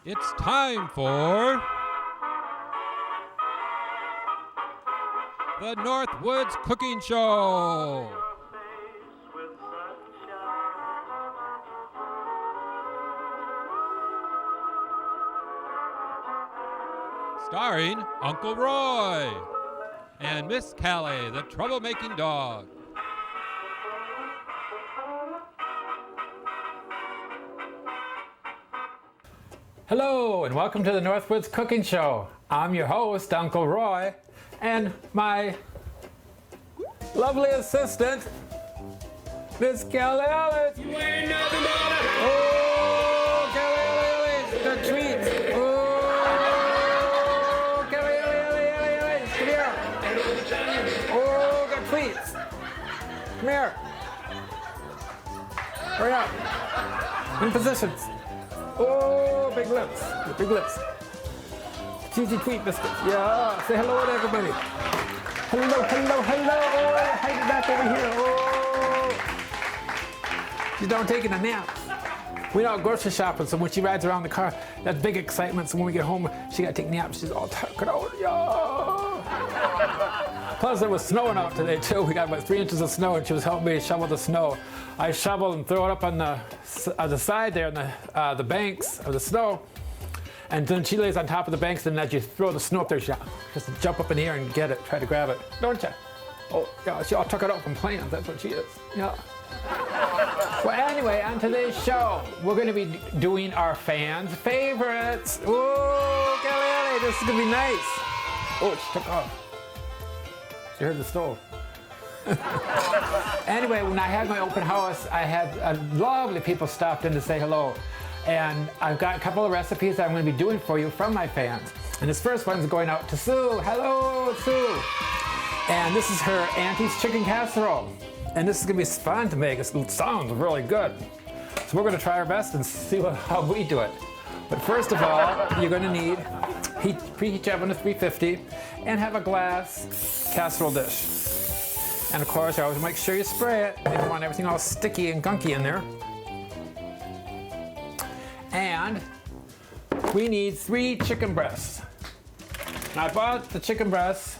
It's time for the Northwoods Cooking Show. Starring Uncle Roy and Miss Callie, the troublemaking dog. Hello and welcome to the Northwoods Cooking Show. I'm your host, Uncle Roy, and my lovely assistant, Miss Callie Ellis. You ain't nothing but a... Oh, Callie Ellis, the treats. Oh, Callie Ellis, come here. Oh, got treats. Come here. Hurry up. In positions. Oh, big lips, big lips. Cheesy tweet biscuits. Yeah, say hello to everybody. Hello, hello, hello. Oh, hide back over here. Oh. She's down taking a nap. We're out grocery shopping, so when she rides around the car, that's big excitement. So when we get home, she got to take naps. She's all tuckered out. Yeah. Plus, there was snowing out today, too. We got about 3 inches of snow, and she was helping me shovel the snow. I shovel and throw it up on the side there, on the banks of the snow. And then she lays on top of the banks, and as you throw the snow up there, she just jump up in the air and get it, try to grab it. Don't you? Oh, yeah, she all took it out from plans. That's what she is. Yeah. Well, anyway, on today's show, we're going to be doing our fans' favorites. Oh, Kelly, this is going to be nice. Oh, she took off. She heard the stove. Anyway, when I had my open house, I had lovely people stopped in to say hello. And I've got a couple of recipes that I'm going to be doing for you from my fans. And this first one's going out to Sue. Hello, Sue. And this is her auntie's chicken casserole. And this is going to be fun to make. It sounds really good. So we're going to try our best and see how we do it. But first of all, you're going to need preheat your oven to 350 and have a glass casserole dish. And of course, you always make sure you spray it. You don't want everything all sticky and gunky in there. And we need 3 chicken breasts. Now, I bought the chicken breasts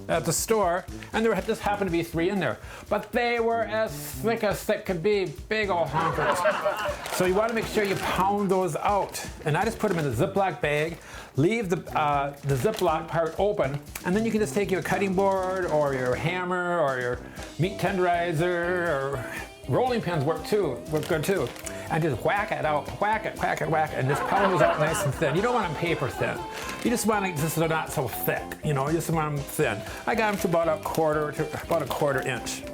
at the store, and there just happened to be 3 in there. But they were as thick could be, big old honkers. So you want to make sure you pound those out. And I just put them in a Ziploc bag, leave the Ziploc part open, and then you can just take your cutting board or your hammer or your meat tenderizer, or rolling pins work good too. And just whack it out, whack it, and just pound those out nice and thin. You don't want them paper thin. You just want them so they're not so thick. You know, you just want them thin. I got them to about a quarter inch.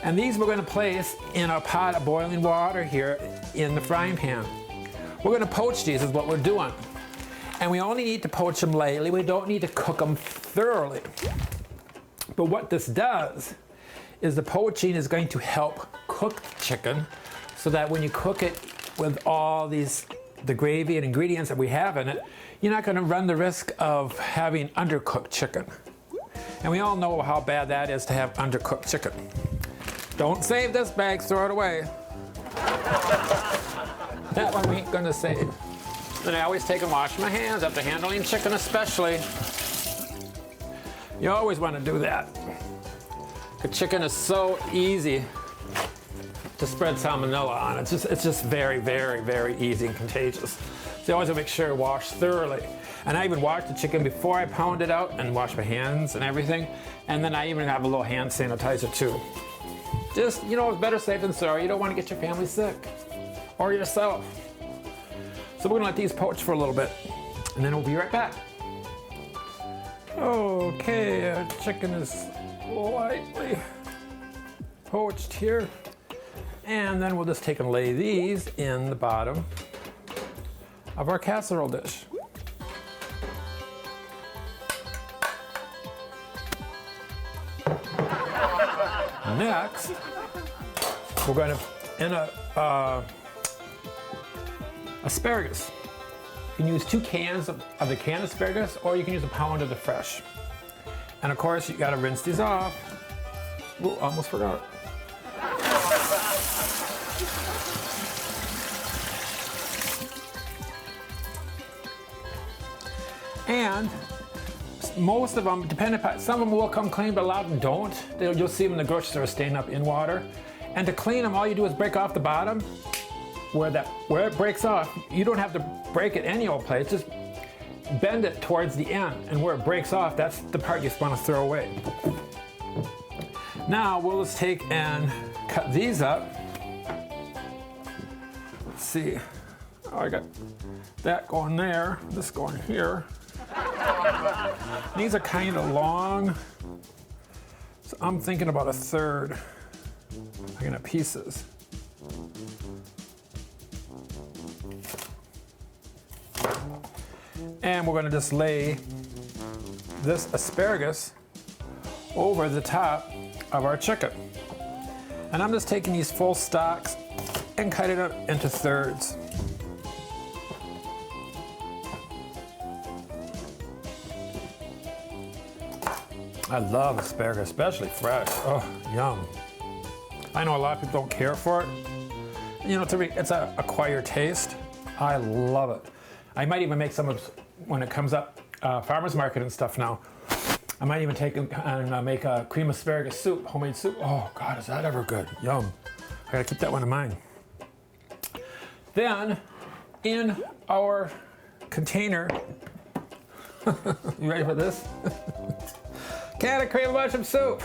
And these we're going to place in a pot of boiling water here in the frying pan. We're going to poach these is what we're doing. And we only need to poach them lightly. We don't need to cook them thoroughly. But what this does is the poaching is going to help cook the chicken so that when you cook it with all the gravy and ingredients that we have in it, you're not going to run the risk of having undercooked chicken. And we all know how bad that is to have undercooked chicken. Don't save this bag, throw it away. That one we ain't going to save. And I always take and wash my hands after handling chicken especially. You always want to do that. The chicken is so easy to spread salmonella on. It's just very, very, very easy and contagious. So you always have to make sure you wash thoroughly. And I even wash the chicken before I pound it out and wash my hands and everything. And then I even have a little hand sanitizer too. Just, you know, it's better safe than sorry. You don't want to get your family sick or yourself. So we're gonna let these poach for a little bit and then we'll be right back. Okay, our chicken is lightly poached here. And then we'll just take and lay these in the bottom of our casserole dish. Next, we're going to, in asparagus. You can use 2 cans of the canned asparagus, or you can use a pound of the fresh. And of course, you got to rinse these off. Ooh, almost forgot. And most of them, depending upon, some of them will come clean, but a lot of them don't. You'll see them in the grocery store staying up in water. And to clean them, all you do is break off the bottom. Where it breaks off, you don't have to break it any old place. Just bend it towards the end, and where it breaks off, that's the part you want to throw away. Now we'll just take and cut these up. Let's see. Oh, I got that going there, this going here. These are kind of long, so I'm thinking about a third. I'm gonna pieces. And we're gonna just lay this asparagus over the top of our chicken. And I'm just taking these full stalks and cutting it into thirds. I love asparagus, especially fresh. Oh, yum. I know a lot of people don't care for it. You know, it's an acquired taste. I love it. I might even make some of, when it comes up, farmer's market and stuff now, I might even take and make a cream asparagus soup, homemade soup. Oh God, is that ever good? Yum. I gotta keep that one in mind. Then, in our container, you ready for this? Can of cream mushroom soup.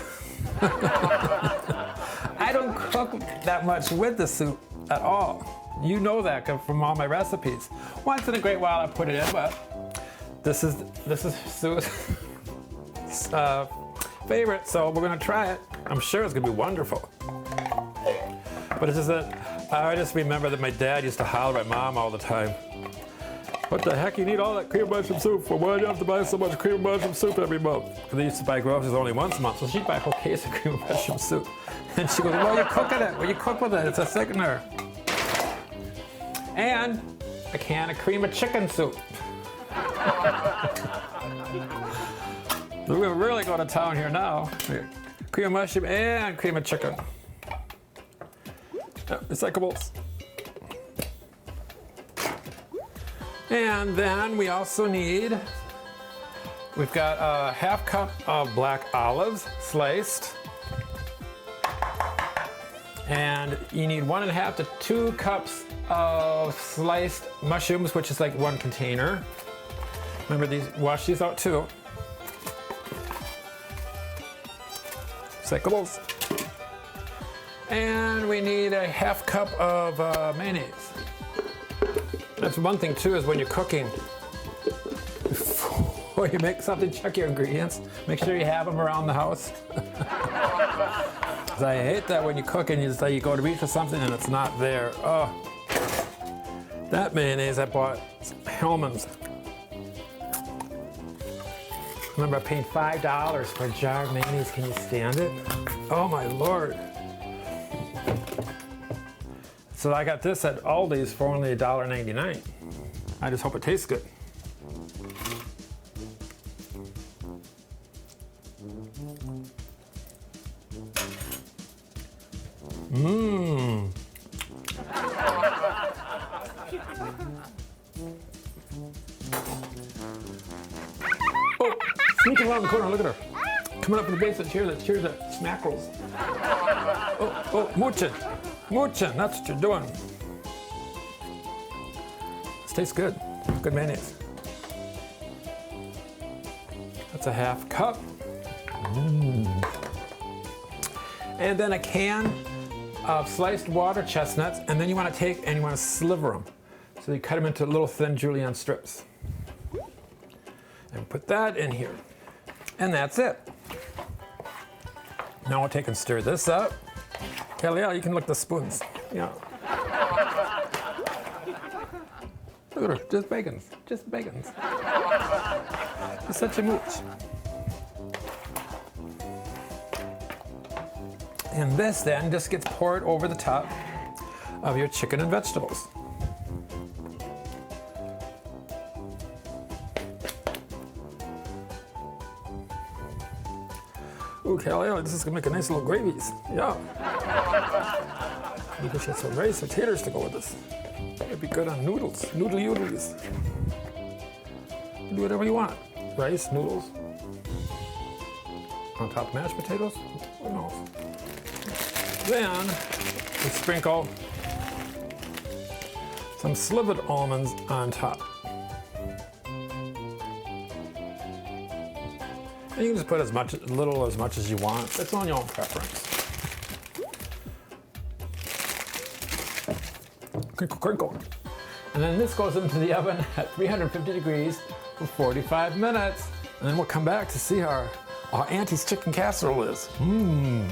I don't cook that much with the soup at all. You know that from all my recipes. Once in a great while I put it in, but this is Sue's favorite, so we're gonna try it. I'm sure it's gonna be wonderful. But it's just that I just remember that my dad used to holler at Mom all the time. What the heck, you need all that cream mushroom soup for? Why do you have to buy so much cream mushroom soup every month? Because they used to buy groceries only once a month, so she'd buy a whole case of cream mushroom soup. And she goes, well, you're cooking it. Well, you cook with it. It's a thickener. And a can of cream of chicken soup. We're really going to town here now. Cream of mushroom and cream of chicken. Recyclables. And then we also need, we've got a half cup of black olives sliced. And you need 1.5 to 2 cups of sliced mushrooms, which is like 1 container. Remember these, wash these out too. Recyclables. And we need a half cup of mayonnaise. That's one thing too, is when you're cooking, before you make something, check your ingredients. Make sure you have them around the house. Because I hate that when you cook and you go to reach for something and it's not there. Oh, that mayonnaise I bought, Hellman's. I remember paying $5 for a jar of mayonnaise. Can you stand it? Oh my Lord. So I got this at Aldi's for only $1.99. I just hope it tastes good. Mmm. Oh, sneaking around the corner, look at her. Coming up in the basement, here's the snack rolls. Oh, mooching. Mooching, that's what you're doing. This tastes good. Good mayonnaise. That's a half cup. Mm. And then a can of sliced water chestnuts, and then you want to take and you want to sliver them. So you cut them into little thin julienne strips. And put that in here. And that's it. Now we'll take and stir this up. Kelly, you can look at the spoons. Yeah. Look at her, just bacons, just bacons. She's such a mooch. And this then just gets poured over the top of your chicken and vegetables. Ooh, Kelly, this is gonna make a nice little gravies. Yeah. We could get some rice or taters to go with this. It'd be good on noodles, noodle-oodles. do whatever you want. Rice, noodles. On top of mashed potatoes? Who knows? Then we sprinkle some slivered almonds on top. And you can just put as little as much as you want. It's on your own preference. Crinkle, crinkle. And then this goes into the oven at 350 degrees for 45 minutes. And then we'll come back to see how our Auntie's chicken casserole is. Mmm.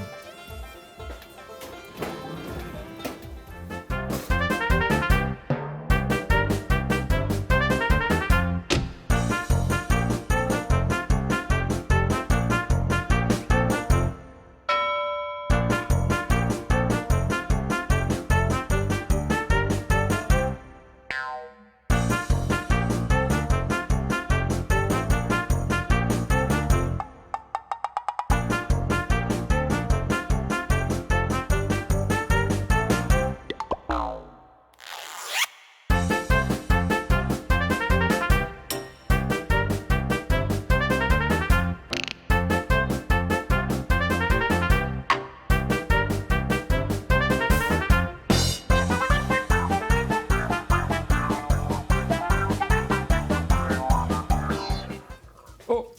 Oh,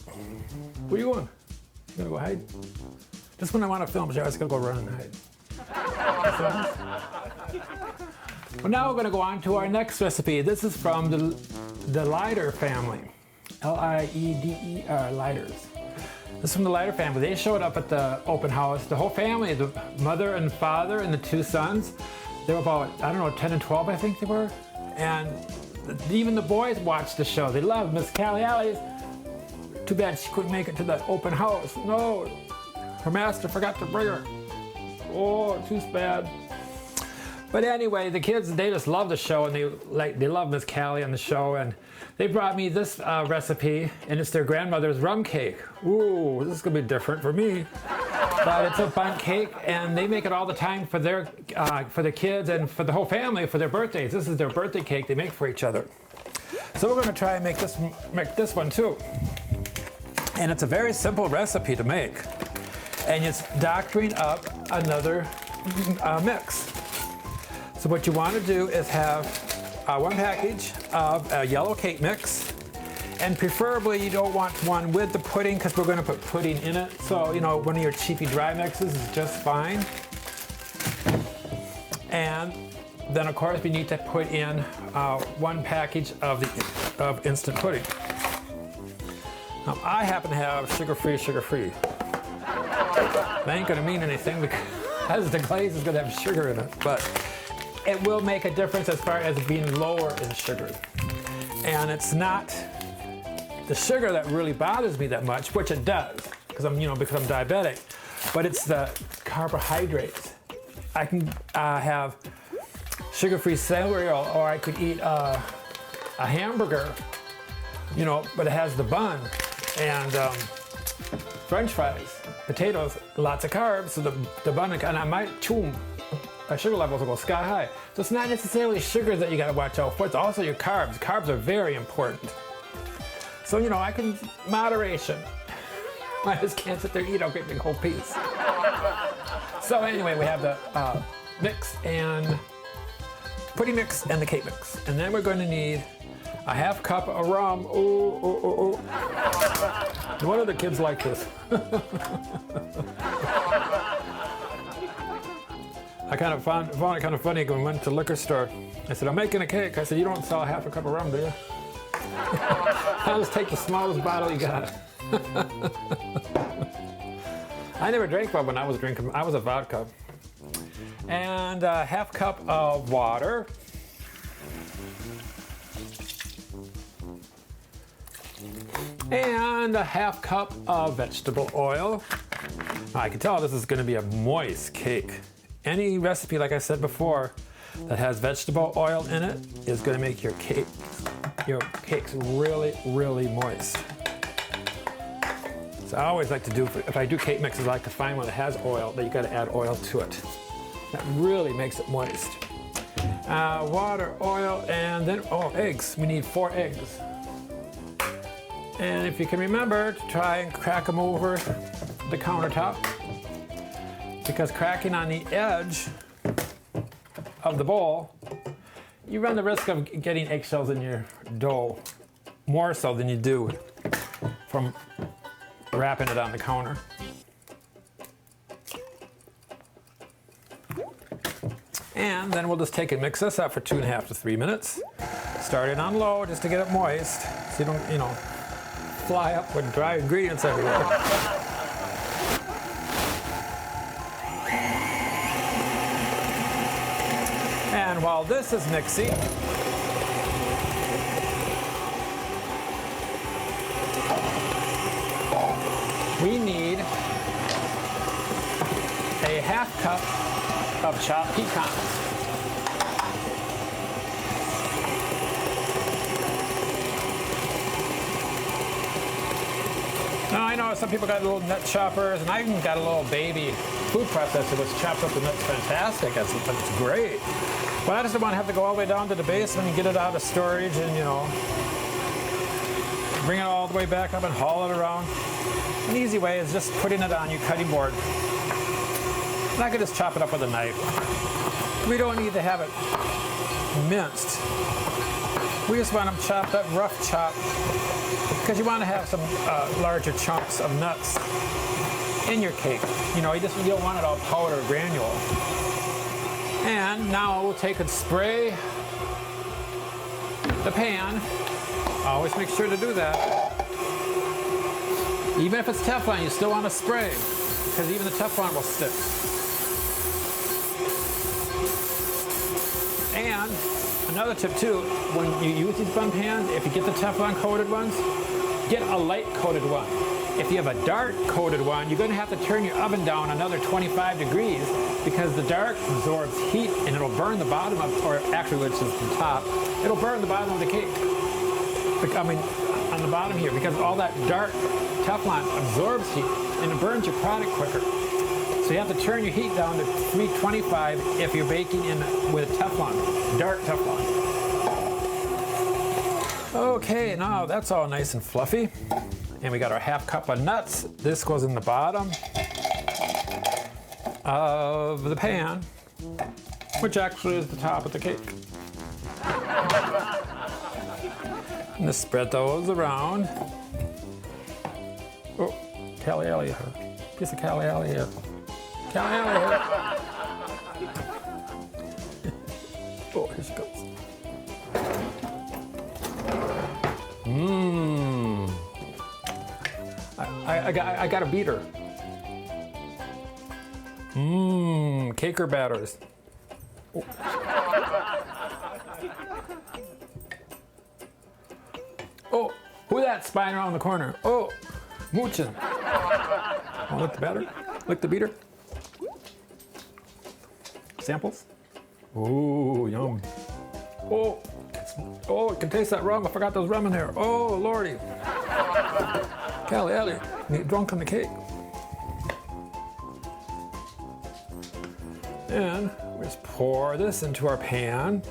where you going? You gonna go hide? Just when I want to film, I just gotta go run and hide. Well, now we're gonna go on to our next recipe. This is from the Lider family. L-I-E-D-E-R, Liders. This is from the Lider family. They showed up at the open house. The whole family, the mother and father and the two sons. They were about, I don't know, 10 and 12, I think they were. And even the boys watched the show. They loved Miss Callie Alley's. Too bad she couldn't make it to the open house. No, her master forgot to bring her. Oh, too bad. But anyway, the kids, they just love the show, and they love Miss Callie on the show, and they brought me this recipe, and it's their grandmother's rum cake. Ooh, this is gonna be different for me. But it's a Bundt cake, and they make it all the time for their kids and for the whole family for their birthdays. This is their birthday cake they make for each other. So we're gonna try and make this one too. And it's a very simple recipe to make. And it's doctoring up another mix. So what you want to do is have one package of a yellow cake mix. And preferably you don't want one with the pudding because we're going to put pudding in it. So, you know, one of your cheapy dry mixes is just fine. And then of course we need to put in one package of instant pudding. Now, I happen to have sugar-free. That ain't gonna mean anything because the glaze is gonna have sugar in it, but it will make a difference as far as being lower in sugar. And it's not the sugar that really bothers me that much, which it does, because I'm diabetic, but it's the carbohydrates. I can have sugar-free cereal, or I could eat a hamburger, but it has the bun and French fries, potatoes, lots of carbs, so the bun, and I might chew them. My sugar levels will go sky high. So it's not necessarily sugar that you gotta watch out for, it's also your carbs. Carbs are very important. So, I can, moderation. I just can't sit there and eat a great big whole piece. So anyway, we have the mix and pudding mix and the cake mix. And then we're gonna need a half cup of rum. Oh. No wonder the kids like this. I found it kind of funny when we went to the liquor store. I said, I'm making a cake. I said, you don't sell a half a cup of rum, do you? I'll just take the smallest bottle you got. I never drank rum when I was drinking. I was a vodka. And a half cup of water. And a half cup of vegetable oil. Now, I can tell this is going to be a moist cake. Any recipe, like I said before, that has vegetable oil in it is going to make your cakes really, really moist. So I always like to do, if I do cake mixes, I like to find one that has oil, but you got to add oil to it. That really makes it moist. Water, oil, and then eggs. We need 4 eggs. And if you can remember, to try and crack them over the countertop, because cracking on the edge of the bowl, you run the risk of getting eggshells in your dough, more so than you do from wrapping it on the counter. And then we'll just take and mix this up for 2.5 to 3 minutes. Start it on low just to get it moist, so you don't, you know, fly up with dry ingredients everywhere. And while this is mixing, we need a 1/2 cup of chopped pecans. Now I know some people got little nut choppers, and I even got a little baby food processor which chops up the nuts fantastic. It's great. But I just don't want to have to go all the way down to the basement and get it out of storage and, you know, bring it all the way back up and haul it around. An easy way is just putting it on your cutting board. And I can just chop it up with a knife. We don't need to have it minced. We just want them chopped up, rough chopped, because you want to have some larger chunks of nuts in your cake. You know, you don't want it all powder or granule. And now we'll take and spray the pan. Always make sure to do that. Even if it's Teflon, you still want to spray, because even the Teflon will stick. And another tip too, when you use these Bundt pans, if you get the Teflon coated ones, get a light coated one. If you have a dark coated one, you're going to have to turn your oven down another 25 degrees, because the dark absorbs heat and it'll burn the bottom of, or actually which is the top, it'll burn the bottom of the cake. I mean, on the bottom here, because all that dark Teflon absorbs heat and it burns your product quicker. So you have to turn your heat down to 325 if you're baking in with Teflon, dark Teflon. Okay, now that's all nice and fluffy. And we got our 1/2 cup of nuts. This goes in the bottom of the pan, which actually is the top of the cake. And just spread those around. Oh, Callie Alley here. Piece of Callie Alley here. Callie Alley here. Oh, here she goes. Mmm. I got a beater. Mmm, caker batters. Oh. Oh, who that spying around the corner? Oh, mooching. Oh, lick the batter? Lick the beater? Samples? Ooh, yum. Oh, oh, it can taste that rum. I forgot there's rum in there. Oh, lordy. Callie Alley, get drunk on the cake. And we just pour this into our pan.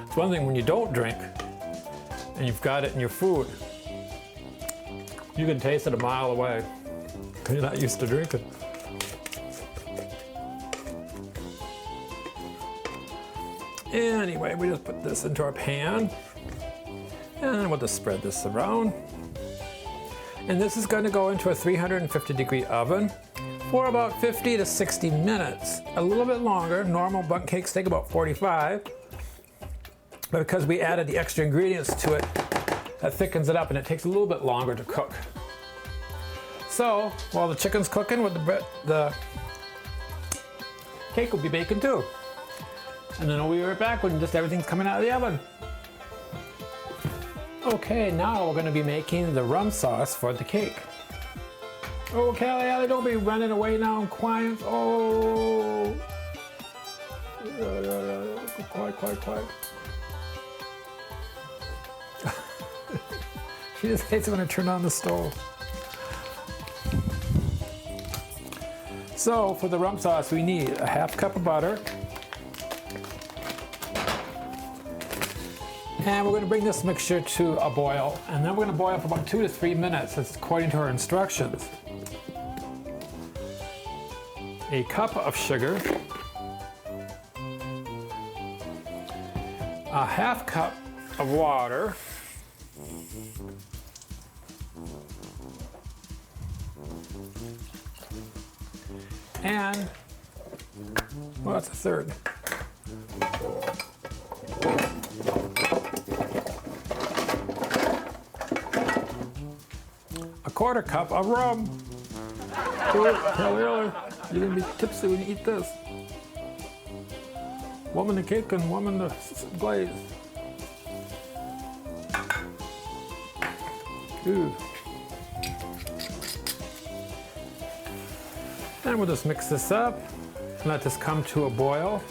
It's one thing when you don't drink and you've got it in your food, you can taste it a mile away because you're not used to drinking. Anyway, we just put this into our pan and we'll just spread this around. And this is going to go into a 350-degree oven for about 50 to 60 minutes. A little bit longer. Normal Bundt cakes take about 45. But because we added the extra ingredients to it, that thickens it up and it takes a little bit longer to cook. So while the chicken's cooking, with the cake will be baking too. And then we'll be right back when just everything's coming out of the oven. Okay, now we're going to be making the rum sauce for the cake. Oh, Callie Alley, don't be running away now and quiet. Oh. Quiet. She just hates it when I turn on the stove. So for the rum sauce, we need a 1/2 cup of butter, And we're going to bring this mixture to a boil, and then we're going to boil for about 2 to 3 minutes. That's according to our instructions. A cup of sugar, a half cup of water, and, well, that's a third. A quarter cup of rum. Oh, Kelly, you're gonna be tipsy when you eat this. Warming the cake and warming the glaze. Ooh. Then we'll just mix this up and let this come to a boil.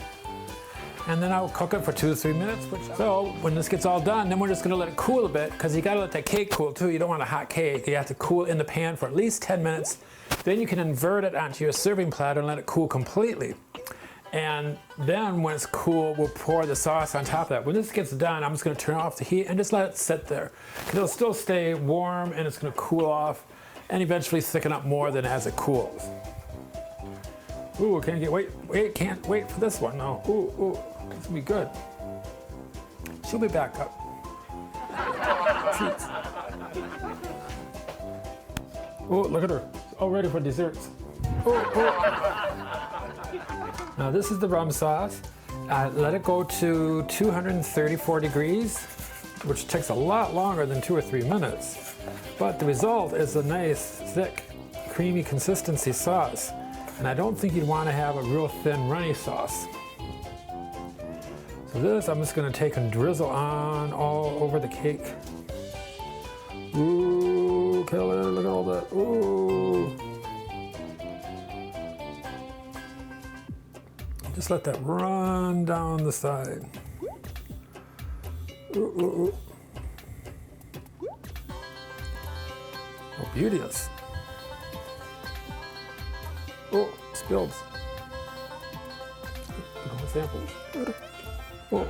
And then I'll cook it for 2 to 3 minutes. So when this gets all done, then we're just gonna let it cool a bit, because you gotta let that cake cool too. You don't want a hot cake. You have to cool in the pan for at least 10 minutes. Then you can invert it onto your serving platter and let it cool completely. And then when it's cool, we'll pour the sauce on top of that. When this gets done, I'm just gonna turn off the heat and just let it sit there. It'll still stay warm and it's gonna cool off and eventually thicken up more than as it cools. Ooh, can't wait for this one. No, ooh, this will be good. She'll be back up. Treats. Oh, look at her, all ready for desserts. Now this is the rum sauce. Let it go to 234 degrees, which takes a lot longer than 2 or 3 minutes. But the result is a nice, thick, creamy consistency sauce. And I don't think you'd want to have a real thin, runny sauce. So this I'm just going to take and drizzle on all over the cake. Ooh, Kelly, look at all that. Ooh. Just let that run down the side. Ooh, ooh, ooh. Oh, beauteous. Oh, spilled. Samples. Oh.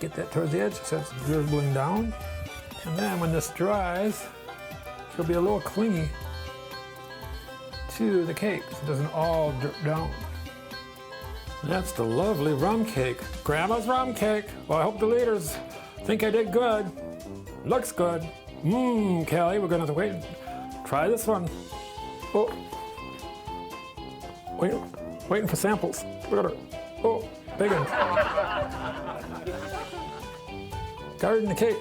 Get that towards the edge so it's dribbling down. And then when this dries, it'll be a little clingy to the cake so it doesn't all drip down. That's the lovely rum cake. Grandma's rum cake. Well, I hope the leaders think I did good. Looks good. Kelly, we're gonna have to wait and try this one. Oh. Waiting for samples. Look at her. Oh, big one. Guarding the cake.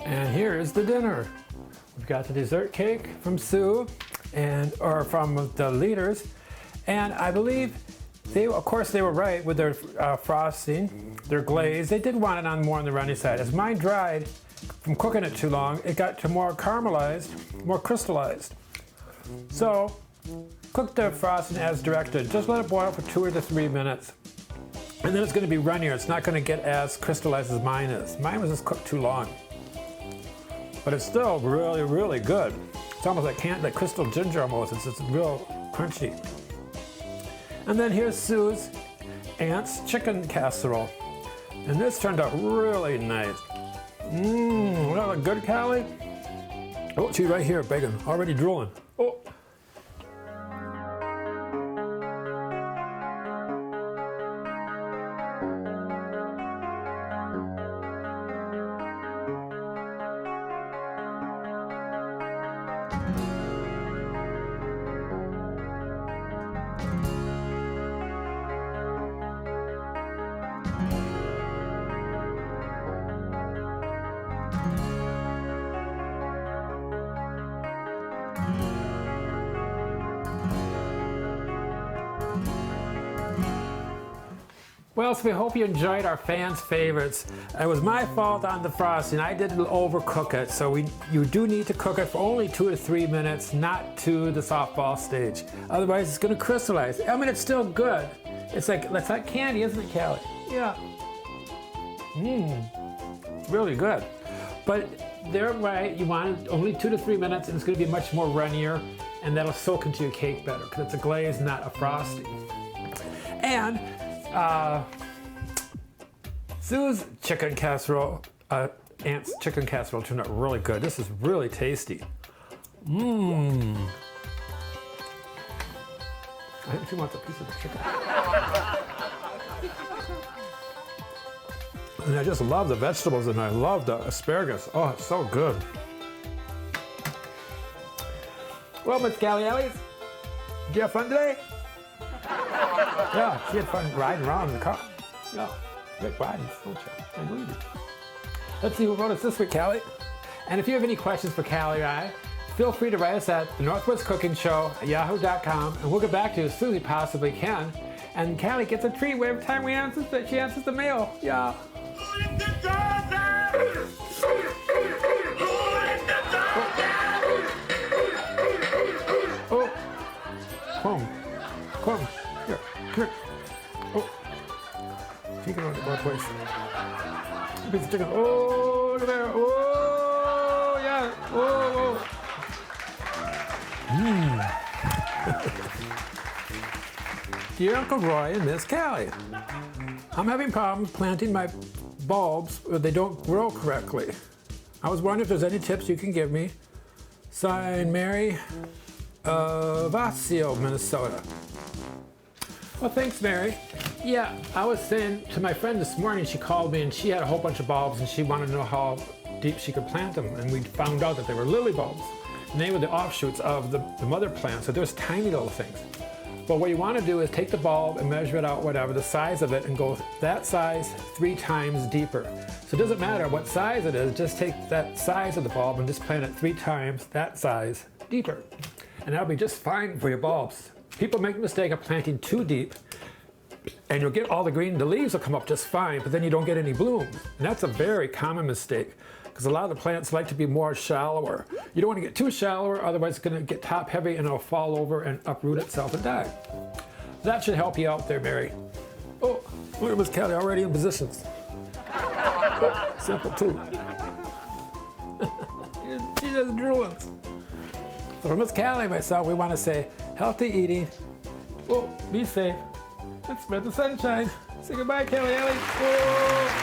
And here's the dinner. We've got the dessert cake from Sue, or from the leaders, and I believe of course they were right with their frosting, their glaze. They did want it on more on the runny side. As mine dried from cooking it too long, it got to more caramelized, more crystallized. So cook the frosting as directed. Just let it boil for 2 to 3 minutes. And then it's going to be runnier. It's not going to get as crystallized as mine is. Mine was just cooked too long. But it's still really, really good. It's almost like crystal ginger almost. It's just real crunchy. And then here's Sue's aunt's chicken casserole. And this turned out really nice. That look good, Callie? Oh, she's right here, bacon, already drooling. Oh. Well, so we hope you enjoyed our fans' favorites. It was my fault on the frosting. I didn't overcook it, so you do need to cook it for only 2 to 3 minutes, not to the softball stage. Otherwise, it's going to crystallize. I mean, it's still good. It's like candy, isn't it, Callie? Yeah. Really good. But they're right. You want it only 2 to 3 minutes, and it's going to be much more runnier, and that'll soak into your cake better because it's a glaze, not a frosting. And Sue's chicken casserole, Aunt's chicken casserole turned out really good. This is really tasty. Mmm. I think she wants a piece of the chicken. And I just love the vegetables and I love the asparagus. Oh, it's so good. Well, Miss Callie, did you have fun today? Yeah, she had fun riding around in the car. Yeah, great riding, don't you? I know you did. Let's see who wrote us this week, Callie. And if you have any questions for Callie or I, feel free to write us at the Northwoods Cooking Show at yahoo.com, and we'll get back to you as soon as we possibly can. And Callie gets a treat every time she answers the mail. Yeah. Oh, come, here, come here. Oh, take it on the both ways. Piece of chicken. Oh, look at there. Oh, yeah. Oh, Dear Uncle Roy and Miss Callie, I'm having problems planting my bulbs where they don't grow correctly. I was wondering if there's any tips you can give me. Signed, Mary, Vasio, Minnesota. Well, thanks, Mary. Yeah, I was saying to my friend this morning, she called me and she had a whole bunch of bulbs and she wanted to know how deep she could plant them. And we found out that they were lily bulbs. And they were the offshoots of the mother plant, so there's tiny little things. But what you want to do is take the bulb and measure it out, whatever, the size of it, and go that size 3 times deeper. So it doesn't matter what size it is, just take that size of the bulb and just plant it 3 times that size deeper. And that'll be just fine for your bulbs. People make the mistake of planting too deep, and you'll get all the green, the leaves will come up just fine, but then you don't get any blooms. And that's a very common mistake, because a lot of the plants like to be more shallower. You don't want to get too shallow, otherwise it's going to get top heavy and it'll fall over and uproot itself and die. That should help you out there, Mary. Oh, look at Miss Kelly already in positions. Oh, simple too. She just drooling. So for Miss Kelly and myself, we want to say healthy eating. Oh, be safe. And spread the sunshine. Say goodbye, Kelly Ellie. Oh.